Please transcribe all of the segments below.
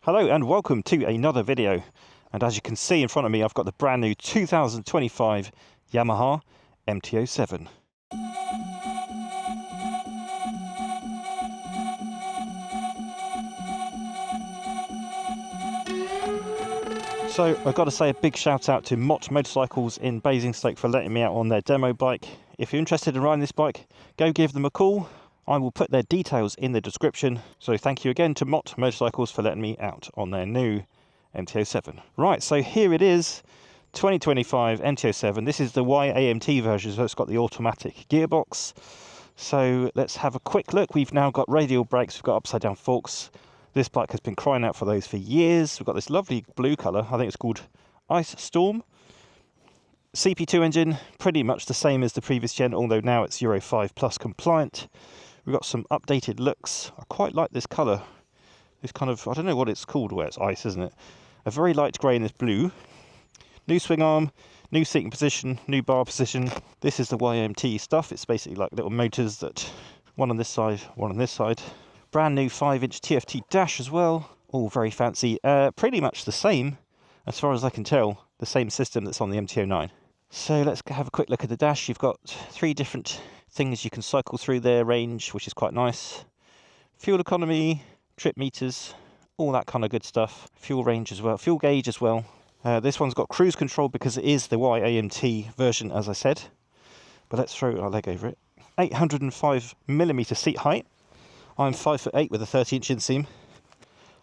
Hello and welcome to another video, and as you can see in front of me I've got the brand new 2025 Yamaha MT-07. So I've got to say a big shout out to Mott Motorcycles in Basingstoke for letting me out on their demo bike. If you're interested in riding this bike, go give them a call. I will put their details in the description. So thank you again to Mott Motorcycles for letting me out on their new MT-07. Right, so here it is, 2025 MT-07. This is the Y-AMT version, so it's got the automatic gearbox. So let's have a quick look. We've now got radial brakes, we've got upside down forks. This bike has been crying out for those for years. We've got this lovely blue colour, I think it's called Ice Storm. CP2 engine, pretty much the same as the previous gen, although now it's Euro 5 plus compliant. We've got some updated looks. I quite like this colour. This kind of, I don't know what it's called where it's ice, isn't it? A very light grey and this blue. New swing arm, new seating position, new bar position. This is the Y-AMT stuff. It's basically like little motors that, one on this side, one on this side. Brand new 5-inch TFT dash as well. All very fancy. Pretty much the same, as far as I can tell, the same system that's on the MT-09. So let's have a quick look at the dash. You've got 3 different things you can cycle through their range, which is quite nice. Fuel economy, trip meters, all that kind of good stuff. Fuel range as well, fuel gauge as well. This one's got cruise control because it is the Y-AMT version, as I said. But let's throw our leg over it. 805mm seat height. I'm 5'8" with a 30-inch inseam.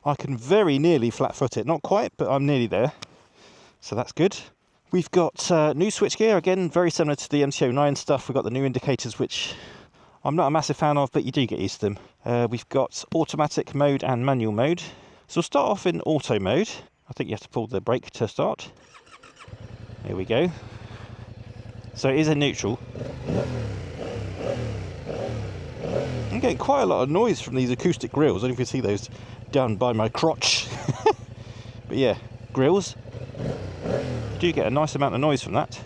I can very nearly flat foot it, not quite, but I'm nearly there. So that's good. We've got new switchgear, again, very similar to the MT-09 stuff. We've got the new indicators, which I'm not a massive fan of, but you do get used to them. We've got automatic mode and manual mode. So we'll start off in auto mode. I think you have to pull the brake to start. There we go. So it is in neutral. I'm getting quite a lot of noise from these acoustic grills. I don't know if you can see those down by my crotch. But yeah, grills. You do get a nice amount of noise from that.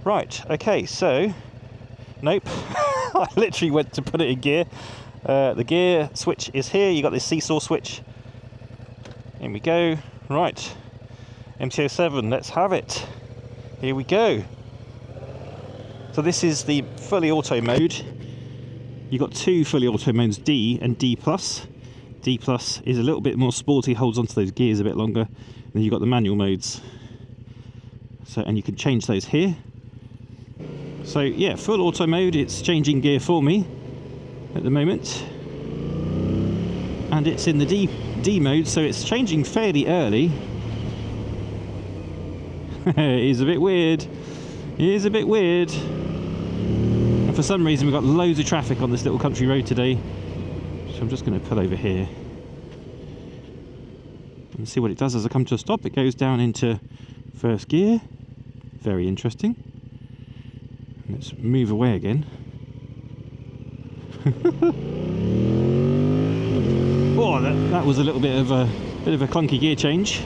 Right, okay, so nope. I literally went to put it in gear. The gear switch is here. You got this seesaw switch. In we go. Right, MT-07, let's have it. Here we go. So this is the fully auto mode. You've got 2 fully auto modes, D and D+. D+ is a little bit more sporty, holds onto those gears a bit longer. Then you've got the manual modes. So, and you can change those here. So yeah, full auto mode, it's changing gear for me at the moment. And it's in the D mode, so it's changing fairly early. It is a bit weird. It is a bit weird. And for some reason we've got loads of traffic on this little country road today. So I'm just going to pull over here. And see what it does as I come to a stop. It goes down into first gear. Very interesting. Let's move away again. Oh, that was a little bit of a clunky gear change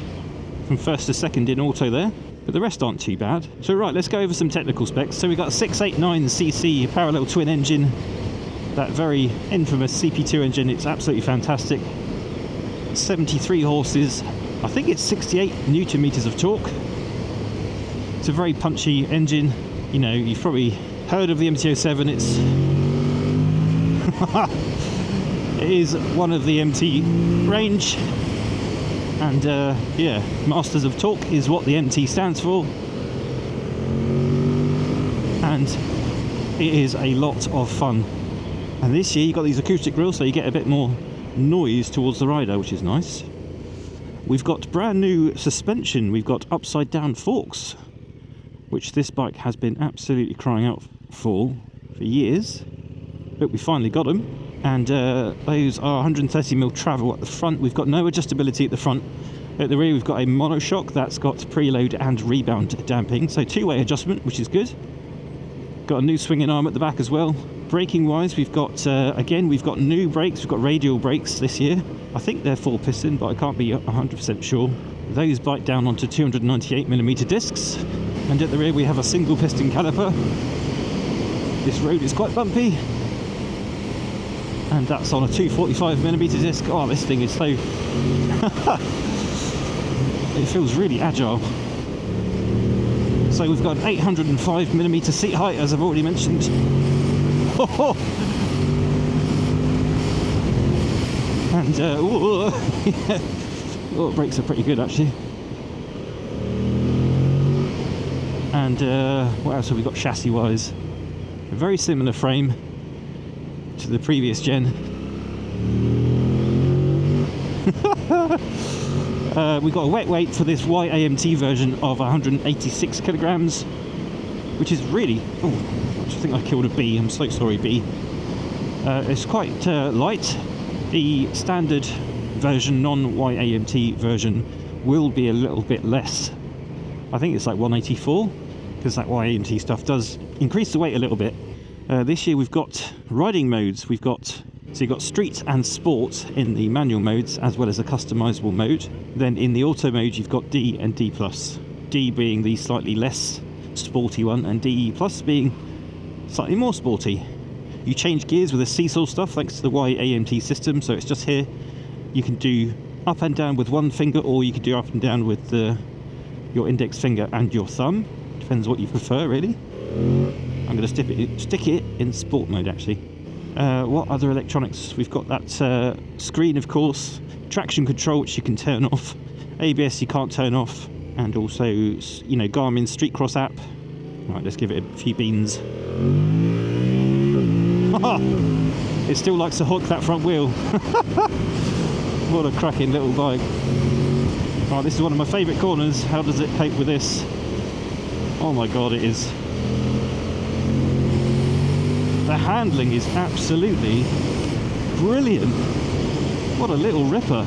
from first to second in auto there, but the rest aren't too bad. So right, let's go over some technical specs. So we've got a 689cc parallel twin engine, that very infamous CP2 engine. It's absolutely fantastic. 73 horses. I think it's 68 Newton meters of torque. It's a very punchy engine. You know, you've probably heard of the MT-07. It is one of the MT range, and yeah, Masters of Torque is what the MT stands for, and it is a lot of fun. And this year you've got these acoustic grills, so you get a bit more noise towards the rider, which is nice. We've got brand new suspension. We've got upside down forks, which this bike has been absolutely crying out for years, but we finally got them. And those are 130mm travel at the front. We've got no adjustability at the front. At the rear we've got a monoshock that's got preload and rebound damping, so 2-way adjustment, which is good. Got a new swinging arm at the back as well. Braking wise, we've got again, we've got new brakes. We've got radial brakes this year. I think they're 4-piston, but I can't be 100% sure. Those bite down onto 298mm discs. And at the rear we have a single piston caliper. This road is quite bumpy. and that's on a 245mm disc. Oh, this thing is so it feels really agile. So we've got an 805mm seat height, as I've already mentioned. And yeah. Oh, brakes are pretty good actually. And what else have we got chassis wise? A very similar frame to the previous gen. We've got a wet weight for this Y-AMT version of 186 kilograms, which is really, oh, I think I killed a bee, I'm so sorry bee. It's quite light. The standard version, non-Y-AMT version, will be a little bit less. I think it's like 184, because that Y-AMT stuff does increase the weight a little bit. This year we've got riding modes. We've got, so you've got street and sport in the manual modes, as well as a customizable mode. Then in the auto mode you've got D and D+. D being the slightly less sporty one, and DE Plus being slightly more sporty. You change gears with the seesaw stuff thanks to the Y-AMT system, so it's just here. You can do up and down with one finger, or you can do up and down with your index finger and your thumb. Depends what you prefer, really. I'm going to stick it in sport mode, actually. What other electronics? We've got that screen, of course. Traction control, which you can turn off. ABS you can't turn off. And also, you know, Garmin Street Cross app. Right, let's give it a few beans. It still likes to hook that front wheel. What a cracking little bike. Right, this is one of my favourite corners. How does it cope with this? Oh my god, it is. The handling is absolutely brilliant. What a little ripper.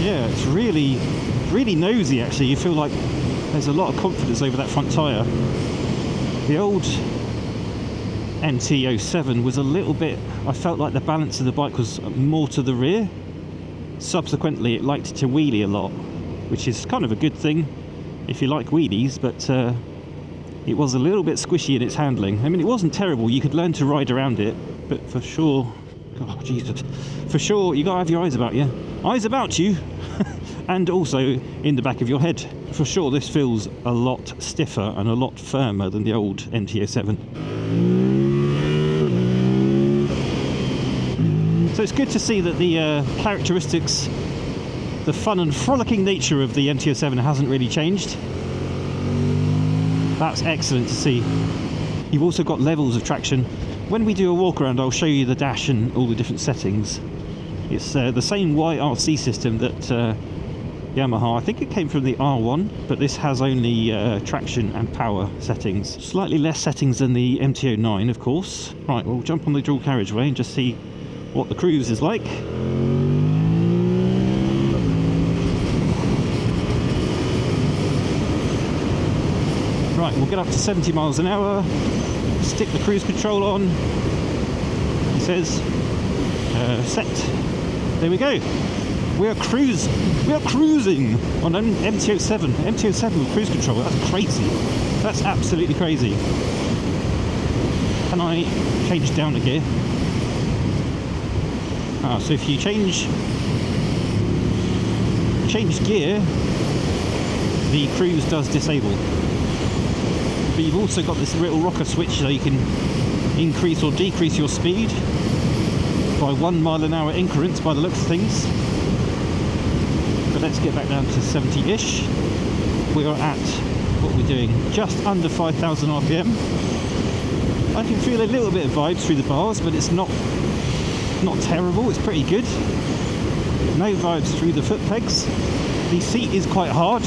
Yeah, it's really, really nosy actually. You feel like there's a lot of confidence over that front tyre. The old MT-07 was a little bit, I felt like the balance of the bike was more to the rear. Subsequently it liked to wheelie a lot, which is kind of a good thing if you like wheelies, but it was a little bit squishy in its handling. I mean, it wasn't terrible, you could learn to ride around it, but for sure, oh Jesus, for sure you gotta have your eyes about you. Eyes about you! And also in the back of your head. For sure this feels a lot stiffer and a lot firmer than the old MT-07. So it's good to see that the characteristics, the fun and frolicking nature of the MT-07 hasn't really changed. That's excellent to see. You've also got levels of traction. When we do a walk around, I'll show you the dash and all the different settings. It's the same YRC system that Yamaha, I think it came from the R1, but this has only traction and power settings. Slightly less settings than the MT-09, of course. Right, we'll jump on the dual carriageway and just see what the cruise is like. Right, we'll get up to 70 miles an hour, stick the cruise control on, it says, set, there we go. We are cruising on MT-07. MT-07 with cruise control. That's crazy. That's absolutely crazy. Can I change down a gear? So if you change gear, the cruise does disable. But you've also got this little rocker switch, so you can increase or decrease your speed by 1 mile an hour increments by the looks of things. But let's get back down to 70-ish. We are at, what we're doing, just under 5,000 RPM. I can feel a little bit of vibes through the bars, but it's not terrible, it's pretty good. No vibes through the foot pegs. The seat is quite hard,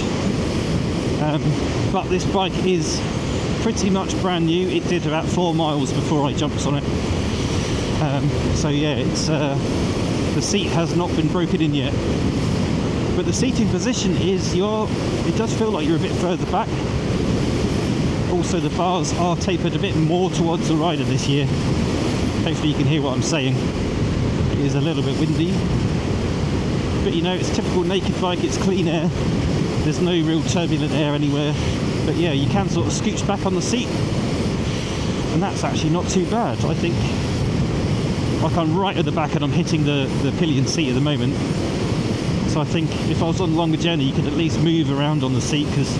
but this bike is pretty much brand new. It did about 4 miles before I jumped on it. So yeah, it's the seat has not been broken in yet. But the seating position is, it does feel like you're a bit further back. Also the bars are tapered a bit more towards the rider this year. Hopefully you can hear what I'm saying. It is a little bit windy. But you know, it's typical naked bike, it's clean air. There's no real turbulent air anywhere. But yeah, you can sort of scooch back on the seat, and that's actually not too bad. I think, like, I'm right at the back and I'm hitting the pillion seat at the moment, so I think if I was on a longer journey you could at least move around on the seat, because,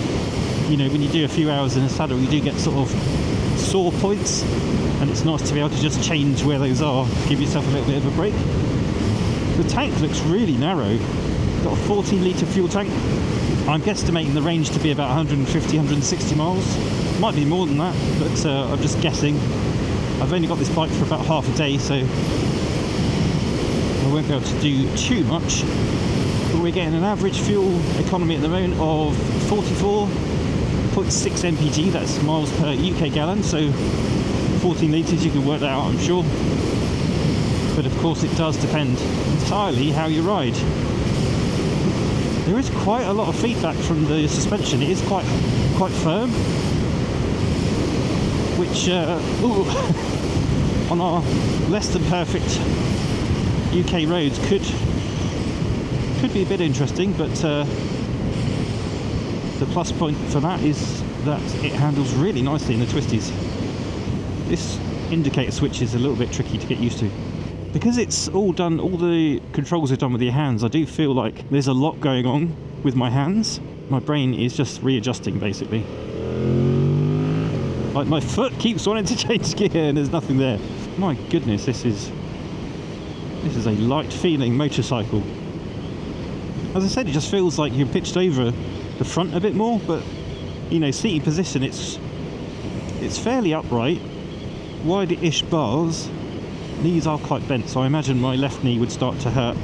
you know, when you do a few hours in a saddle you do get sort of sore points, and it's nice to be able to just change where those are, give yourself a little bit of a break. The tank looks really narrow. Got a 14 litre fuel tank. I'm guesstimating the range to be about 150, 160 miles. Might be more than that, but I'm just guessing. I've only got this bike for about half a day, so I won't be able to do too much. But we're getting an average fuel economy at the moment of 44.6 mpg, that's miles per UK gallon, so 14 litres, you can work that out, I'm sure. But of course it does depend entirely how you ride. There is quite a lot of feedback from the suspension. It is quite firm, which on our less than perfect UK roads could be a bit interesting. But the plus point for that is that it handles really nicely in the twisties. This indicator switch is a little bit tricky to get used to. Because it's all done, all the controls are done with your hands, I do feel like there's a lot going on with my hands. My brain is just readjusting, basically. Like, my foot keeps wanting to change gear and there's nothing there. My goodness, this is a light feeling motorcycle. As I said, it just feels like you're pitched over the front a bit more, but, you know, seating position, it's fairly upright, wide-ish bars. Knees are quite bent, so I imagine my left knee would start to hurt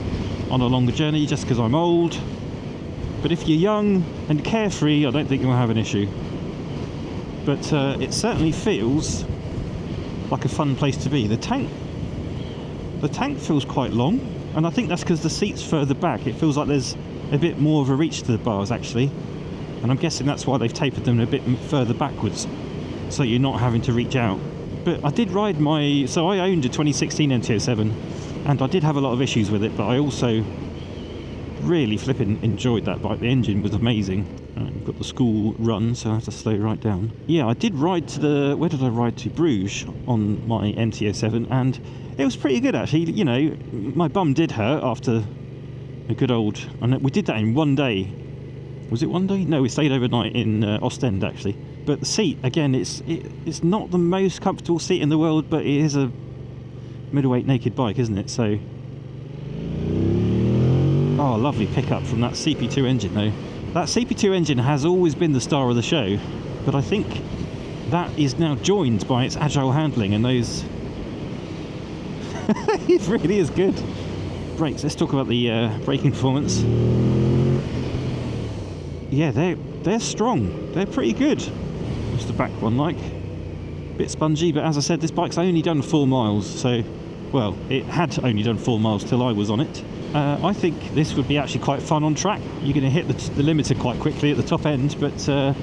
on a longer journey just because I'm old. But if you're young and carefree, I don't think you'll have an issue. But it certainly feels like a fun place to be. The tank feels quite long, and I think that's because the seat's further back. It feels like there's a bit more of a reach to the bars, actually, and I'm guessing that's why they've tapered them a bit further backwards, so you're not having to reach out. But I did ride so I owned a 2016 MT-07, and I did have a lot of issues with it, but I also really flipping enjoyed that bike. The engine was amazing. I've got the school run, so I have to slow right down. Yeah, I did ride to where did I ride to? Bruges on my MT-07, and it was pretty good, actually. You know, my bum did hurt after a good old, and we did that in one day. Was it one day? No, we stayed overnight in Ostend, actually. But the seat, again, it's not the most comfortable seat in the world, but it is a middleweight naked bike, isn't it? So, oh, lovely pickup from that CP2 engine, though. That CP2 engine has always been the star of the show, but I think that is now joined by its agile handling and those. It really is good. Brakes. Let's talk about the braking performance. Yeah, they're strong. They're pretty good. Just the back one, like, bit spongy, but as I said, this bike's only done 4 miles, so, well, it had only done 4 miles till I was on it. I think this would be actually quite fun on track. You're going to hit the limiter quite quickly at the top end, but a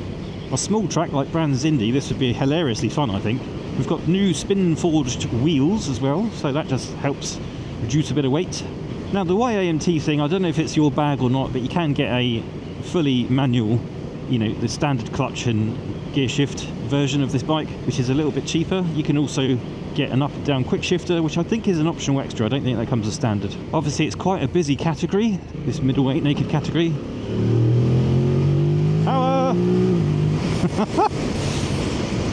small track like Brands Indy, this would be hilariously fun, I think. We've got new spin-forged wheels as well, so that just helps reduce a bit of weight. Now, the Y-AMT thing, I don't know if it's your bag or not, but you can get a fully manual, you know, the standard clutch and gear shift version of this bike, which is a little bit cheaper. You can also get an up and down quick shifter, which I think is an optional extra. I don't think that comes as standard. Obviously, it's quite a busy category, this middleweight naked category. Power!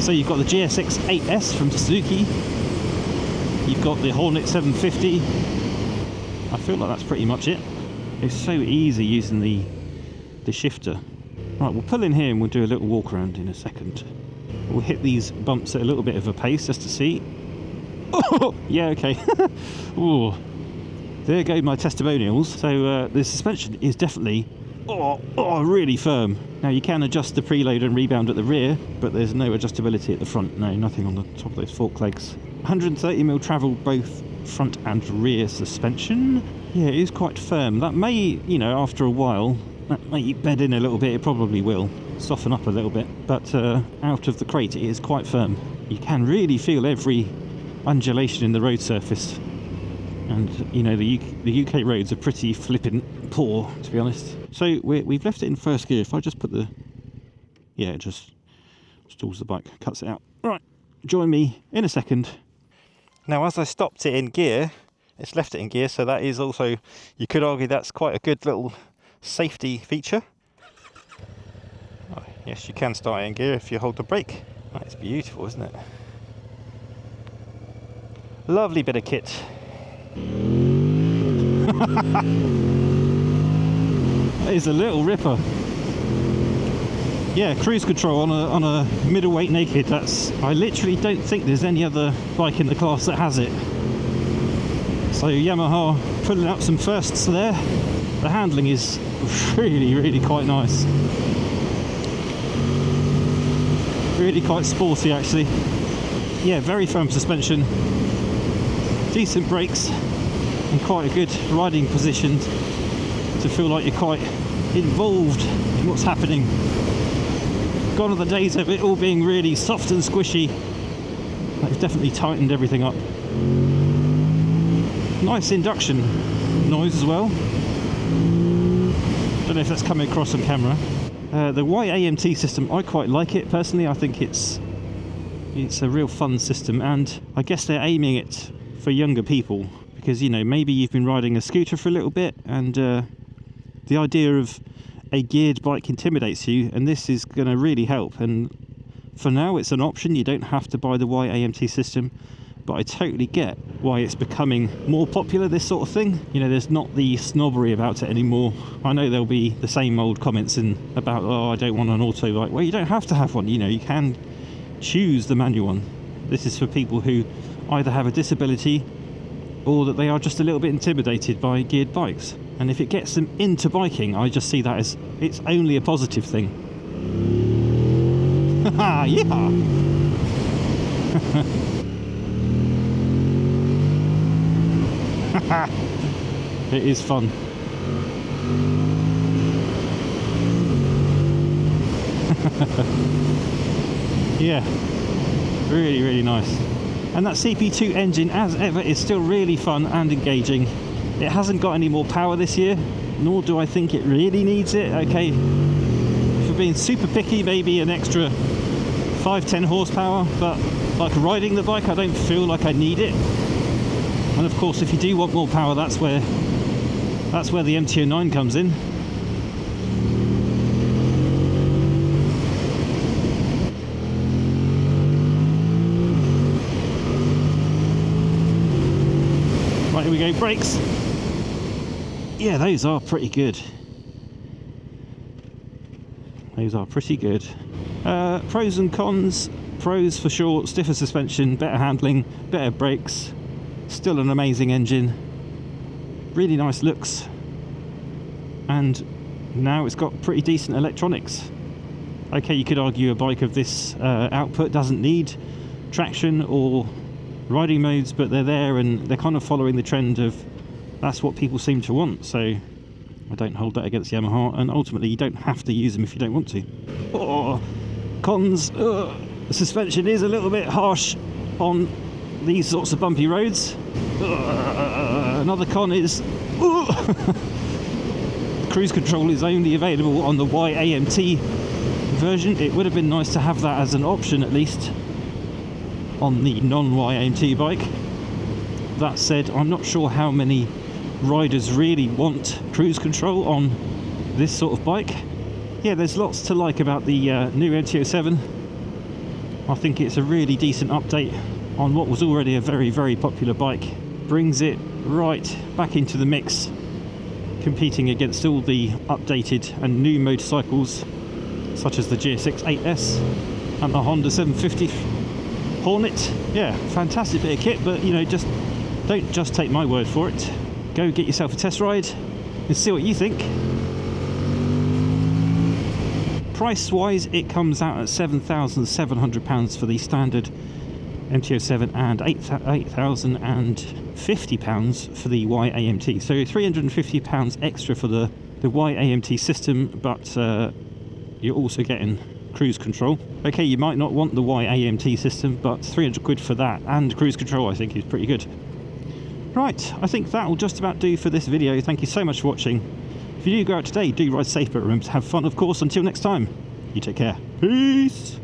So you've got the GSX 8S from Suzuki. You've got the Hornet 750. I feel like that's pretty much it. It's so easy using the shifter. Right, we'll pull in here and we'll do a little walk around in a second. We'll hit these bumps at a little bit of a pace just to see. Oh, yeah, okay. Ooh. There go my testimonials. So the suspension is definitely really firm. Now you can adjust the preload and rebound at the rear, but there's no adjustability at the front. No, nothing on the top of those fork legs. 130mm travel both front and rear suspension. Yeah, it is quite firm. That may, you know, after a while, that may bed in a little bit. It probably will soften up a little bit, but out of the crate it is quite firm. You can really feel every undulation in the road surface, and you know, the UK roads are pretty flippin' poor, to be honest. So we've left it in first gear. If I just put the yeah, it just stalls the bike, cuts it out. Right, join me in a second. Now, as I stopped it in gear, it's left it in gear, so that is also, you could argue that's quite a good little safety feature. Oh, yes, you can start it in gear if you hold the brake. That's beautiful, isn't it? Lovely bit of kit. That is a little ripper. Yeah, cruise control on a middleweight naked. I literally don't think there's any other bike in the class that has it. So Yamaha putting up some firsts there. The handling is really quite nice. Really quite sporty actually. Yeah, very firm suspension, decent brakes, and quite a good riding position to feel like you're quite involved in what's happening. Gone are the days of it all being really soft and squishy. They've definitely tightened everything up. Nice induction noise as well. Don't know if that's coming across on camera. The Y-AMT system, I quite like it personally. I think it's a real fun system, and I guess they're aiming it for younger people because, you know, maybe you've been riding a scooter for a little bit and the idea of a geared bike intimidates you, and this is going to really help. And for now it's an option, you don't have to buy the Y-AMT system, but I totally get why it's becoming more popular, this sort of thing. You know, there's not the snobbery about it anymore. I know there'll be the same old comments about, oh, I don't want an auto bike. Well, you don't have to have one, you know, you can choose the manual one. This is for people who either have a disability or that they are just a little bit intimidated by geared bikes. And if it gets them into biking, I just see that as it's only a positive thing. Haha, yeah! It is fun. Yeah, really nice. And that CP2 engine, as ever, is still really fun and engaging. It hasn't got any more power this year, nor do I think it really needs it. Okay, for being super picky, maybe an extra 5-10 horsepower, but like riding the bike, I don't feel like I need it. And of course, if you do want more power, that's where the MT-09 comes in. Right, here we go, brakes. Yeah, those are pretty good. Those are pretty good. Pros and cons. Pros for sure, stiffer suspension, better handling, better brakes. Still an amazing engine. Really nice looks. And now it's got pretty decent electronics. Okay, you could argue a bike of this output doesn't need traction or riding modes, but they're there and they're kind of following the trend of that's what people seem to want, so I don't hold that against Yamaha, and ultimately you don't have to use them if you don't want to. Oh, cons, the suspension is a little bit harsh on these sorts of bumpy roads. Another con is cruise control is only available on the Y-AMT version. It would have been nice to have that as an option at least on the non-Y-AMT bike. That said, I'm not sure how many riders really want cruise control on this sort of bike. Yeah, there's lots to like about the new MT-07. I think it's a really decent update on what was already a very popular bike. Brings it right back into the mix, competing against all the updated and new motorcycles such as the GSX 8S and the Honda 750 Hornet. Yeah, fantastic bit of kit, but you know, don't just take my word for it. Go get yourself a test ride and see what you think. Price wise, it comes out at £7,700 for the standard MT-07 and £8,050 for the Y-AMT. So £350 extra for the Y-AMT system, but you're also getting cruise control. Okay, you might not want the Y-AMT system, but 300 quid for that and cruise control I think is pretty good. Right, I think that will just about do for this video. Thank you so much for watching. If you do go out today, do ride safe, but remember to have fun, of course. Until next time, You take care. Peace.